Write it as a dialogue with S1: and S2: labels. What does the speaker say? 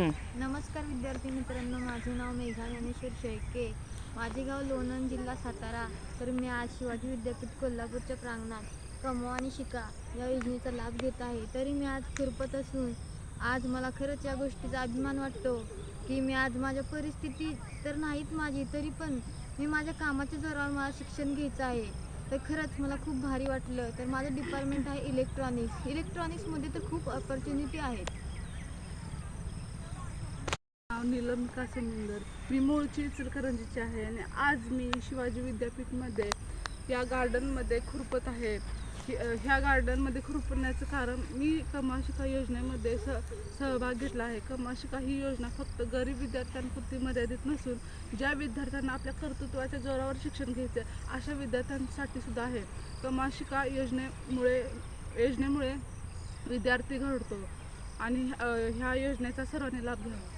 S1: नमस्कार विद्यार्थी मित्रांनो, माझे नाव मेघा ज्ञानेश्वर शेळके. माझे गाव लोणंद, जिल्हा सातारा. तर मी आज शिवाजी विद्यापीठ कोल्हापूरच्या प्रांगणात कमवा आणि शिका या योजनेचा लाभ घेत आहे. तरी मी आज खुरपत असून आज मला खरंच या गोष्टीचा अभिमान वाटतो की मी आज माझ्या परिस्थिती तर नाहीत माझी, तरी पण मी माझ्या कामाच्या जोरावर मला शिक्षण घ्यायचं आहे. तर खरंच मला खूप भारी वाटलं. तर माझं डिपार्टमेंट आहे इलेक्ट्रॉनिक्समध्ये तर खूप ऑपॉर्च्युनिटी आहेत.
S2: नाव नीलमिका समुंदर. मी मूळची इचलकरंजीची आहे आणि आज मी शिवाजी विद्यापीठमध्ये या गार्डनमध्ये खुरपत आहे. ह्या गार्डनमध्ये खुरपण्याचं कारण मी कमवा शिका योजनेमध्ये सहभाग घेतला आहे. कमवा शिका ही योजना फक्त गरीब विद्यार्थ्यांपुरती मर्यादित नसून ज्या विद्यार्थ्यांना आपल्या कर्तृत्वाच्या जोरावर शिक्षण घ्यायचे अशा विद्यार्थ्यांसाठी सुद्धा आहे. कमवा शिका योजनेमुळे विद्यार्थी घडतो आणि ह्या योजनेचा सर्वांनी लाभ घ्यावा.